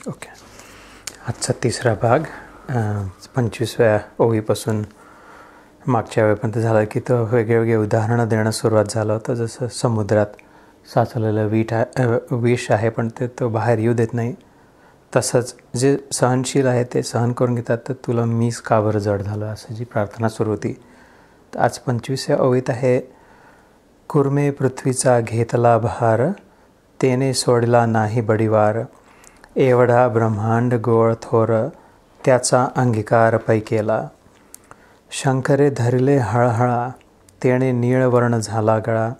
Okay. आजचा तिसरा भाग 25व्या ओळीपासून मागच्या वेळेपर्यंत झाला की तो वेगळे उदाहरणं देणं सुरुवात झालं होतं. जसं समुद्रात साचलेलं विष आहे पण तो बाहेर येऊ देत नाही, तसंच जे सहनशील आहे ते सहन करून घेतात. तर तुला मीच का बरं जड झालं, असं जी प्रार्थना सुरू होती. तर आज 25व्या ओळीत आहे, कुर्मे पृथ्वीचा घेतला भार, तेने सोडला नाही बडिवार, एवढा ब्रह्मांड गोळ थोर, त्याचा अंगीकार पै केला. शंकरे धरले हळहळा, तेणे नीळवर्ण झाला गळा,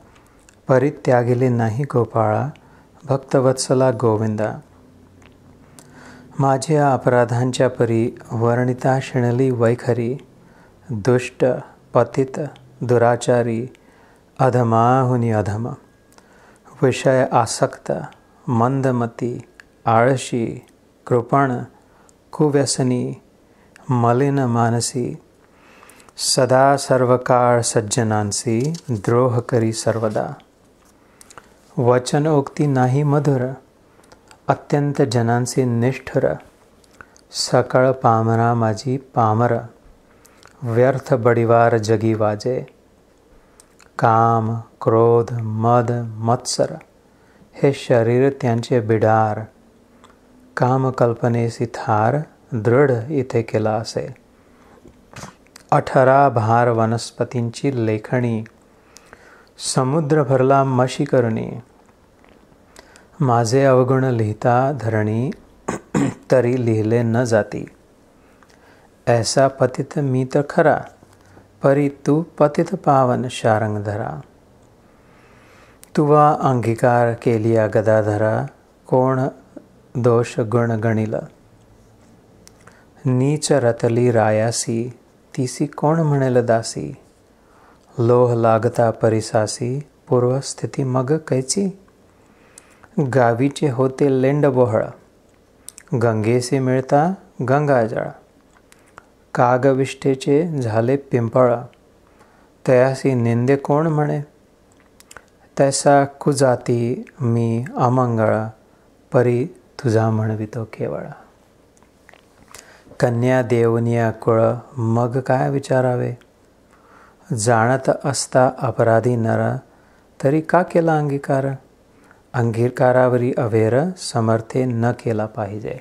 परित्यागिले नाही गोपाळा, भक्तवत्सला गोविंदा. माझ्या अपराधांच्या परी, वर्णिता शिणली वैखरी, दुष्ट पतित दुराचारी, अधमाहुनी अधम, विषय आसक्त, मंदमती, आळशी, कृपण, कुव्यसनी, मलिन मानसी, सदा सर्वकाळ सज्जनांसी, द्रोह करी सर्वदा. वचनोक्ती नाही मधुर, अत्यंत जनांसी निष्ठुर, सकळ पामरा माझी पामर, व्यर्थ बडिवार जगी वाजे. काम, क्रोध, मद, मत्सर, हे शरीर त्यांचे बिडार, कामकल्पनेसी थार, दृढ इथे केला असे. 18 भार वनस्पतींची लेखणी, समुद्र भरला मशी करुणी, माझे अवगुण लिहिता धरणी, तरी लिहिले न जाती. ऐसा पतित मी तर खरा, परी तू पतित पावन शारंग धरा. तुवा अंगीकार केलिया गदाधरा, कोण दोष गुण गणिल. नीच रतली रायासी, तीसी कोण म्हणेल दासी. लोह लागता परिसासी, पूर्वस्थिती मग कैची. गावीचे होते लेंड बोहळ, गंगेसी मिळता गंगाजळ. कागविष्ठेचे झाले पिंपळ, तयासी निंदे कोण म्हणे. तैसा कुजाती मी अमंगळ, परी तुझा म्हणवितो केवळ. कन्या देवनिया कुळ, मग काय विचारावे. जाणत असता अपराधी नर, तरी का केला अंगीकार. अंगीकारावरी अवेर, समर्थे न केला पाहिजे.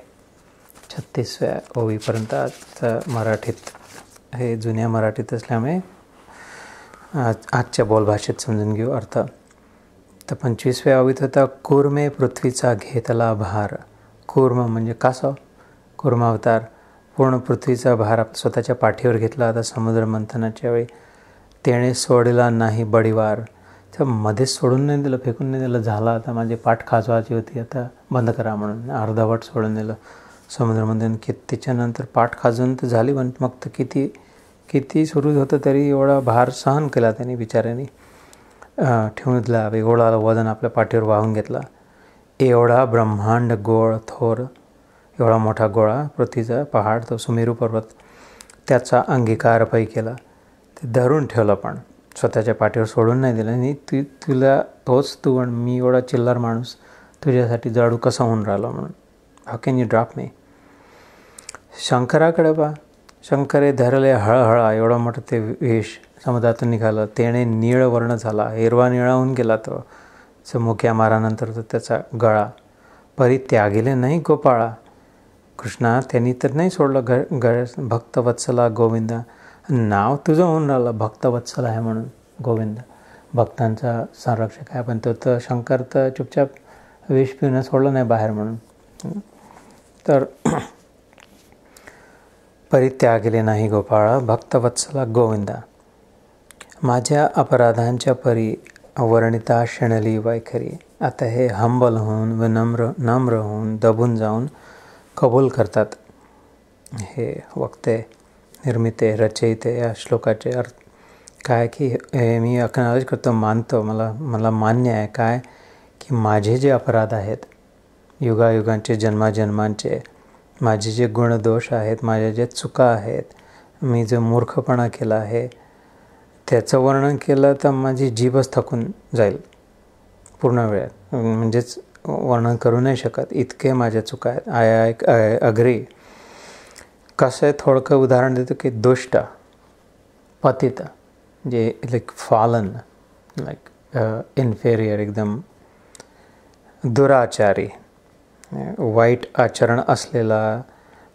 36व्या ओळीपर्यंत मराठीत, हे जुन्या मराठीत असल्यामुळे आजच्या बोलभाषेत समजून घेऊ अर्थ. तर 25व्या ओळीत होता, कुर्मे पृथ्वीचा घेतला भार. कूर्म म्हणजे कासव, कूर्मावतार. पूर्ण पृथ्वीचा भार स्वतःच्या पाठीवर घेतला. आता समुद्र मंथनाच्या वेळी तेणे सोडला नाही बडिवार, तर मध्येच सोडून नाही दिलं, फेकून नाही दिलं. झाला आता माझी पाठ खाजवायची होती, आता बंद करा म्हणून अर्धवट सोडून दिलं समुद्रमंथन. त्याच्यानंतर पाठ खाजून तर झाली, पण मग तर किती सुरू होतं तरी एवढा भार सहन केला त्यांनी बिचाऱ्यांनी. ठेवून दिला, एवढा वजन आपल्या पाठीवर वाहून घेतला. एवढा ब्रह्मांड गोळ थोर, एवढा मोठा गोळा पृथ्वीचा पहाड, तो सुमेरू पर्वत, त्याचा अंगीकार पै केला. ते धरून ठेवलं, पण स्वतःच्या पाठीवर सोडून नाही दिलं. आणि तुला तोच तू, आणि मी एवढा चिल्लर माणूस तुझ्यासाठी जाडू कसं होऊन राहिलो म्हणून. How can you drop me. शंकराकडे पा, शंकरे धरले हळहळा, एवढा मोठं ते विष समुद्रातून निघालं. तेणे नीळवर्ण झाला, हिरवा निळा होऊन गेला तो मुक्या मारानंतर तो त्याचा गळा. परित्यागिले नाही गोपाळा, कृष्णा त्यांनी तर नाही सोडलं. भक्तवत्सला गोविंदा, नाव तुझं होऊन राहिलं भक्तवत्सल आहे म्हणून. गोविंद भक्तांचा संरक्षक आहे, पण तो तर शंकर तर चुपचाप विष पिऊन सोडलं नाही बाहेर म्हणून. तर परित्यागिले नाही गोपाळा, भक्तवत्सला गोविंदा. माझ्या अपराधांच्या परी, वर्णिता शिणली वैखरी. आता हे हंबल होऊन, नम्र होऊन, दबून जाऊन कबूल करतात. हे वक्ते, निर्मिते, रचयिते या श्लोकाचे अर्थ काय की हे मी अकनॉलेज करतो, मानतो, मला मान्य आहे काय की माझे जे अपराध आहेत, युगायुगांचे, जन्माजन्मांचे, माझे जे गुणदोष आहेत, माझ्या जे चुका आहेत, मी जो मूर्खपणा केला आहे, त्याचं वर्णन केलं तर माझी जीभच थकून जाईल पूर्ण वेळात. म्हणजेच वर्णन करू नाही शकत, इतके माझ्या चुका आहेत. I agree. कसं आहे, थोडकं उदाहरण देतो की दुष्ट, पतित, जे लाईक फॉलन, लाईक इन्फेरियर, एकदम दुराचारी, वाईट आचरण असलेला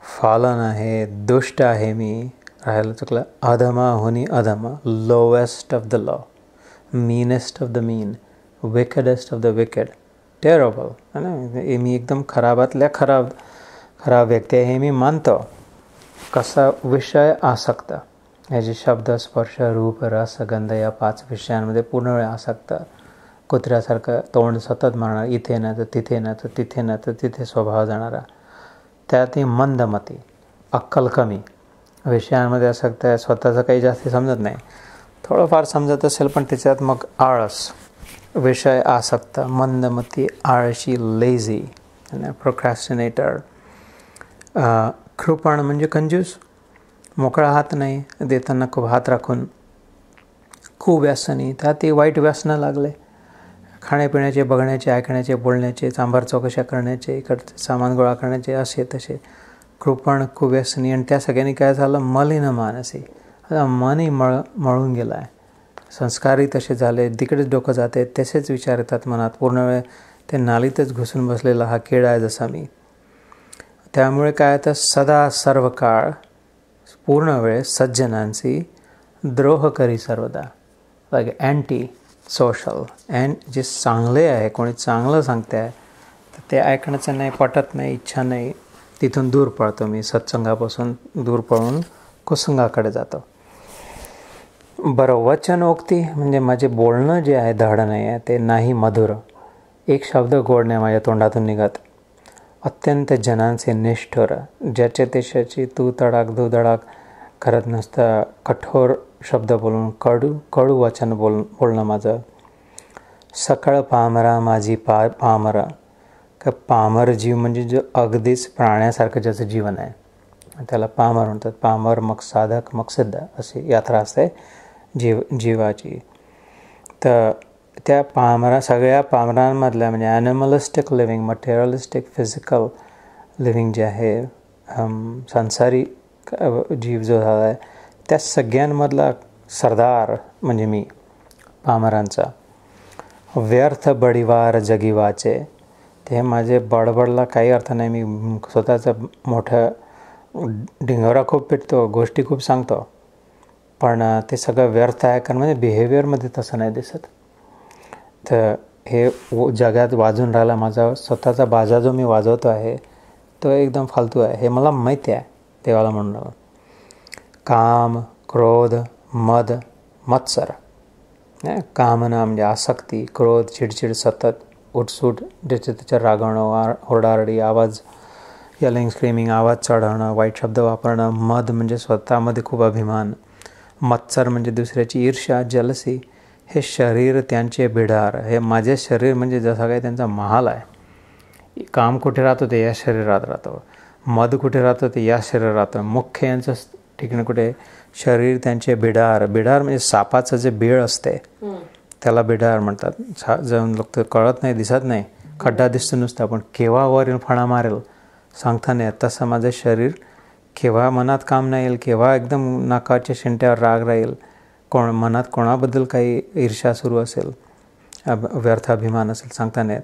फॉलन आहे, दुष्ट आहे मी. राहायला चुकलं, अधमा होनी अधमा, lowest of the low, meanest of the mean, wickedest of the wicked, terrible है ना. मी एकदम खराबातल्या खराब व्यक्ती आहे हे मी मानतो. कसा विषय आसक्त, याचे शब्द, स्पर्श, रूप, रस, गंध या 5 विषयांमध्ये पूर्ण वेळ आसक्त, कुत्र्यासारखं तोंड सतत मारणार, इथे ना तर तिथे ना तर तिथे ना तर तिथे स्वभाव जाणारा. त्यातही मंदमती, अक्कल कमी, विषयांमध्ये आसक्त आहे, स्वतःचं काही जास्त समजत नाही, थोडंफार समजत असेल पण त्याच्यात मग आळस, विषय आसक्त, मंदमती, आळशी, लेझी, प्रोक्रॅस्टिनेटर. कृपण म्हणजे कंजूस, मोकळा हात नाही, देताना खूप हात राखून, खूप व्यसनी, त्यातही वाईट व्यसनं लागले, खाण्यापिण्याचे, बघण्याचे, ऐकण्याचे, बोलण्याचे, चांभार चौकशा करण्याचे, इकडचे सामान गोळा करण्याचे, असे तसे. कृपण, खूप व्यसनी. आणि त्या सगळ्यांनी काय झालं, मलिन मानसी, आता मनही मळून गेला आहे, संस्कारही तसे झाले, तिकडेच डोकं जाते, तसेच विचार येतात मनात, पूर्ण वेळ ते नालीतच घुसून बसलेला हा किडा आहे जसा मी. त्यामुळे काय तर सदा सर्व काळ पूर्ण वेळ सज्जनांशी द्रोह करी सर्वदा, लाईक अँटी सोशल. अँड जे चांगले आहे, कोणी चांगलं सांगते आहे तर ते ऐकण्याचं नाही, पटत नाही, इच्छा नाही, तिथून दूर पळतो मी, सत्संगापासून दूर पळून कुसंगाकडे जातो. बरं, वचनोक्ती म्हणजे माझे बोलणं जे आहे धड नाही आहे, ते नाही मधुर, एक शब्द गोड नाही माझ्या तोंडातून निघत. अत्यंत जनांचे निष्ठुर, ज्याचे तेशाची तू तडाक दू धडाक करत नसता, कठोर शब्द बोलून, कडू वचन बोलणं माझं. सकळ पामरा माझी पामरा, का पामर जीव म्हणजे जो अगदीच प्राण्यासारखं ज्याचं जीवन आहे त्याला पामर म्हणतात. पामर मग साधक मग सिद्ध अशी यात्रा असते जीवाची. तर त्या सगळ्या पामरांमधल्या म्हणजे ॲनिमलिस्टिक लिव्हिंग, मटेरियलिस्टिक, फिजिकल लिव्हिंग जे आहे, संसारी जीव जो झाला आहे, त्या सगळ्यांमधला सरदार म्हणजे मी, पामरांचा. व्यर्थ बडिवार जगीवाचे, ते माझे बडबडला काही अर्थ नाही, मी स्वतःचं मोठं ढिंगोरा खूप पिटतो, गोष्टी खूप सांगतो, पण ते सगळं व्यर्थ आहे, कारण म्हणजे बिहेवियरमध्ये तसं नाही दिसत. तर हे जगात वाजून राहिला माझा स्वतःचा बाजा जो मी वाजवतो आहे तो एकदम फालतू आहे, हे मला माहिती आहे, देवाला म्हणून राहिलं. काम, क्रोध, मद, मत्सर, कामना म्हणजे आसक्ती, क्रोध, चिडचिड, सतत उठसूट, ज्याच्या त्याच्या रागवणं, ओरडारडी, आवाज, यलिंग, स्क्रीमिंग, आवाज चढवणं, वाईट शब्द वापरणं. मद म्हणजे स्वतःमध्ये खूप अभिमान. मत्सर म्हणजे दुसऱ्याची ईर्ष्या, जलसी. हे शरीर त्यांचे बिडार, हे माझे शरीर म्हणजे जसं काही त्यांचा महाल आहे. काम कुठे राहतो ते या शरीरात राहतो, मद कुठे राहतो ते या शरीरात राहतं, मुख्य यांचं ठिकाण कुठे, शरीर त्यांचे बिडार. बिडार म्हणजे सापाचं जे बीळ असते त्याला बिडार म्हणतात. जाऊन लोक तर कळत नाही, दिसत नाही, खड्डा दिसतो नुसता, पण केव्हा वर फणा मारेल सांगता नाही. तसं माझं शरीर केव्हा मनात काम नाही येईल, केव्हा एकदम नाकाच्या शिंट्यावर राग राहील, मनात कोणाबद्दल काही ईर्ष्या सुरू असेल, व्यर्थ अभिमान असेल, सांगता नाही.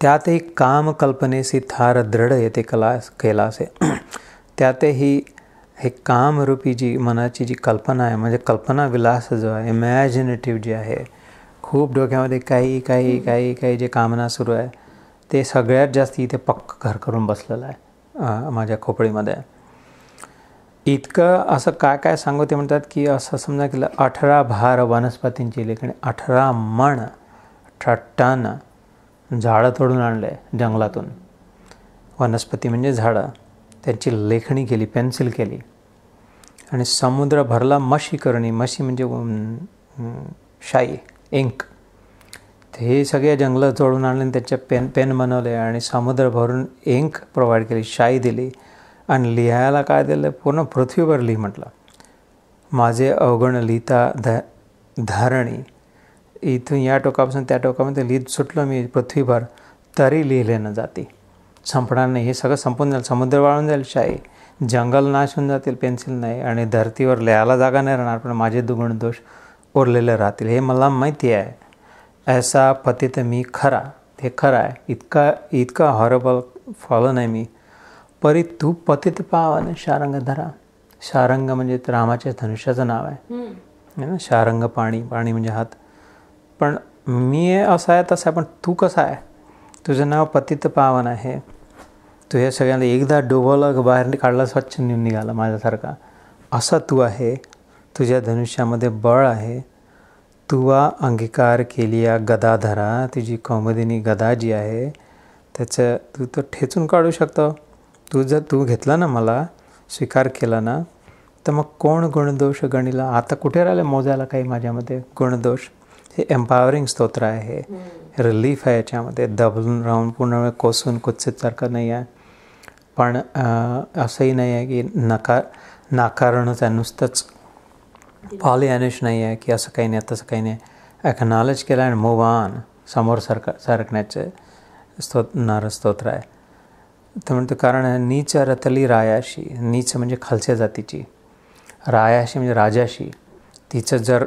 त्यातही काम कल्पनेसी थार दृढ येते केला असे. त्यातही हे कामरूपी जी मनाची जी कल्पना आहे, म्हणजे कल्पना विलास जो आहे, इमॅजिनेटिव्ह जे आहे, खूप डोक्यामध्ये काही काही काही काही जे कामना सुरू आहे, ते सगळ्यात जास्त इथे पक्क घर करून बसलेलं आहे माझ्या खोपडीमध्ये. इतकं असं काय काय सांगू ते म्हणतात की असं समजा केलं 18 भार वनस्पतींची लेखणी, 18 मण 18 टन झाडं तोडून आणले जंगलातून. वनस्पती म्हणजे झाडं, त्यांची लेखणी केली, पेन्सिल केली. आणि समुद्र भरला मशी करणी, मशी म्हणजे शाई, इंक. हे सगळे जंगलं तोडून आणले, त्याच्या पेन बनवले आणि समुद्र भरून इंक प्रोव्हाइड केली, शाई दिली. आणि लिहायला काय दिलं, पूर्ण पृथ्वीवर लिही म्हटलं. माझे अवगुण लिहिता धारणी, इथून या टोकापासून त्या टोकामध्ये लिहित सुटलो मी पृथ्वीभर, तरी लिहिले न जाते. संपणार नाही. हे सगळं संपून जाईल. समुद्र वाळून जाईल, शाही जंगल नाश होऊन जातील, पेन्सिल नाही, आणि धरतीवर लिहायला जागा नाही राहणार, पण माझे दुगुण दोष उरलेले राहतील. हे मला माहिती आहे. ऐसा पतित मी खरा. हे खरं आहे. इतका हॉरेबल फॉलो नाही मी. परी तू पतित पावन शारंग धरा. शारंग म्हणजे रामाच्या धनुष्याचं नाव आहे ना. शारंग पाणी, पाणी म्हणजे हात. पण मी असा आहे तसा आहे, पण तू कसा आहे? तुझं नाव पतित पावन आहे. तू हे सगळ्यांना एकदा डोबवलं, बाहेर काढलं, स्वच्छ निघाला माझ्यासारखा. असा तू आहे. तुझ्या धनुष्यामध्ये बळ आहे. तुवा अंगीकार केली या गदाधरा. तुझी कौमुदिनी गदा जी आहे त्याचं तू तर ठेचून काढू शकतो. जर तू घेतला ना, मला स्वीकार केला ना, तर मग कोण गुणदोष गणिला? आता कुठे राहिले मोजायला काही माझ्यामध्ये गुणदोष? हे एम्पावरिंग स्तोत्र आहे. हे रिलीफ आहे. याच्यामध्ये दबून राहून पूर्ण कोसून कुत्सितसारखं नाही आहे. पण असंही नाही आहे की नाकारणंच आहे, नुसतंच पॉलिॲनिश नाही आहे की असं काही नाही तसं काही नाही. एक्नॉलेज केलं आणि मूव ऑन, समोर सरकण्याचे स्तोत्र आहे. तर म्हणतो कारण नीच रतली रायाशी. नीच म्हणजे खालच्या जातीची, रायाशी म्हणजे राजाशी. तिचं जर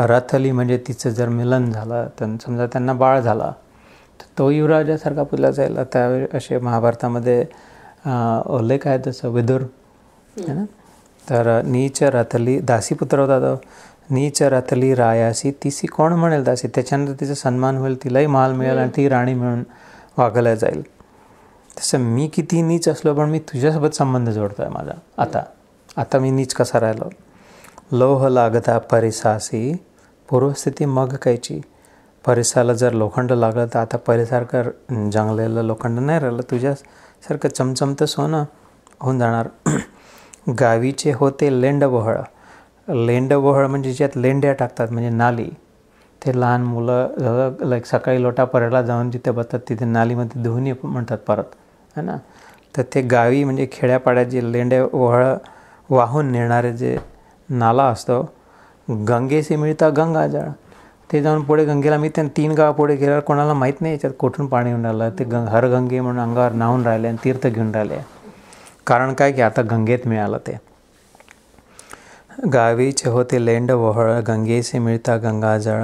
रथली म्हणजे तिचं जर मिलन झालं, तर समजा त्यांना बाळ झाला, तर तो युवराजासारखा पुजला जाईल. त्यावेळी असे महाभारतामध्ये उल्लेख आहे तसं विदुर है ना. तर नीच रथली, दासीपुत्र होता तो. नीच रथली रायासी, तिसी कोण म्हणेल दासी? त्याच्यानंतर तिचा सन्मान होईल, तिलाही महाल मिळेल आणि ती राणी म्हणून वागवल्या जाईल. तसं मी किती नीच असलो, पण मी तुझ्यासोबत संबंध जोडतो आहे माझा. आता मी नीच कसा राहिलो? लोह लागता परिसासी, पूर्वस्थिती मग कायची. परिसाला जर लोखंड लागलं तर आता पहिल्यासारखं जंगलेलं लोखंड नाही राहिलं. तुझ्यासारखं चमचमतं सोनं होऊन जाणार. गावीचे होते लेंडवहळ. लेंडवहळ म्हणजे ज्यात लेंड्या टाकतात, म्हणजे नाली. ते लहान मुलं लाईक सकाळी लोटापर्याला जाऊन जिथे बसतात तिथे नालीमध्ये धुवून म्हणतात परत, है ना. तर ते गावी म्हणजे खेड्यापाड्यात जे लेंडवहळ वाहून नेणारे जे नाला असतो, गंगेशी मिळता गंगाजळ. ते जाऊन पुढे गंगेला मी त्या 3 गाव पुढे गेल्यावर कोणाला माहीत नाही याच्यात कुठून पाणी येऊन राहिलं. ते हर गंगे म्हणून अंगावर नाहून राहिले आणि तीर्थ घेऊन राहिले. कारण काय की आता गंगेत मिळालं ते. गावीचे होते लेंडवहळ, गंगेसे मिळता गंगाजळ.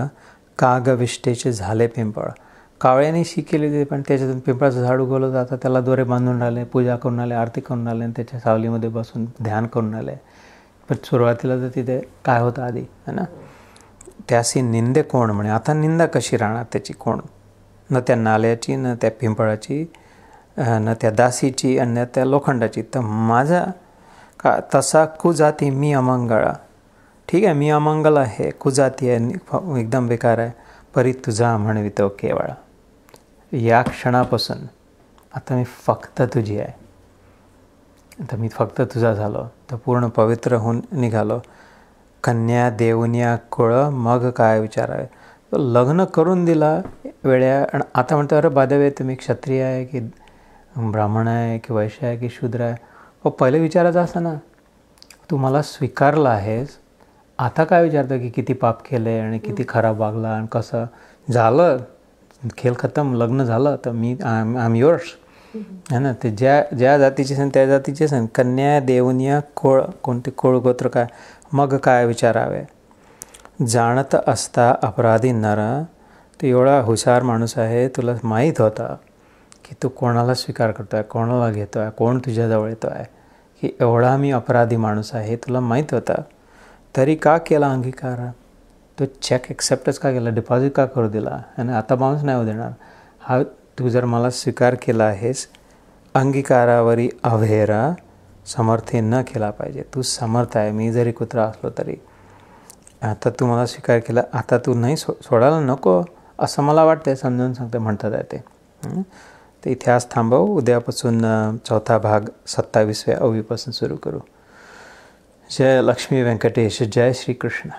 कागविष्टेचे झाले पिंपळ. कावळ्याने शिकेले ते, पण त्याच्यातून पिंपळाचं झाड उगवलं जातं. त्याला दोरे बांधून राहिले, पूजा करून राहिले, आरती करून राहिले आणि त्याच्या सावलीमध्ये बसून ध्यान करून राहिले. पण सुरुवातीला तर तिथे काय होतं आधी, है ना. त्याशी निंदे कोण म्हणे. आता निंदा कशी राहणार त्याची? कोण? न त्या नाल्याची, न त्या पिंपळाची, न त्या दासीची, आणि न त्या लोखंडाची. तर माझा का तसा कुजाती मी अमंगळा. ठीक आहे, मी अमंगल आहे, कुजाती आहे, एकदम बेकार आहे. परी तुझा म्हणवितो केवळ. या क्षणापासून आता मी फक्त तुझी आहे. आता मी फक्त तुझा झालो, तर पूर्ण पवित्र होऊन निघालो. कन्या देवन्या कुळ मग काय विचारावे. लग्न करून दिला वेळ्या, आणि आता म्हणतो अरे बाधवे तुम्ही क्षत्रिय आहे की ब्राह्मण आहे की वैश्य आहे की शूद्र आहे. पहिले विचारायचं असं ना, तू मला स्वीकारलं आहेस, आता काय विचारतं की किती पाप केले आणि किती खराब वागला आणि कसं झालं. खेळ खतम, लग्न झालं तर मी आय एम युअर्स, है ना. ते ज्या जातीचे सण त्या जातीचे सण. कन्या देवनिया कोळ, कोणते कोळ गोत्र काय, मग काय विचारावे. जाणत असता अपराधी नर. तू एवढा हुशार माणूस आहे, तुला माहीत होता की तू कोणाला स्वीकार करतो आहे, कोणाला घेतो आहे, कोण तुझ्याजवळ येतो आहे, की एवढा मी अपराधी माणूस आहे तुला माहीत होता. तरी का केला अंगीकार? तो चेक एक्सेप्टच का केला, डिपॉझिट का करू दिला, आणि आता बाउन्स नाही होऊ देणार. हा तू जर मला स्वीकार केला आहेस, अंगीकारावरी अभेरा समर्थे न केला पाहिजे. तू समर्थ आहे, मी जरी कुत्रा असलो तरी. आता तू मला स्वीकार केला, आता तू नाही सोडायला नको असं मला वाटतं. समजून सांगते म्हणतात आहे ते. तर इथे आज थांबव. उद्यापासून 4था भाग 27व्या ओवीपासून सुरू करू. जय लक्ष्मी व्यंकटेश. जय श्री कृष्ण.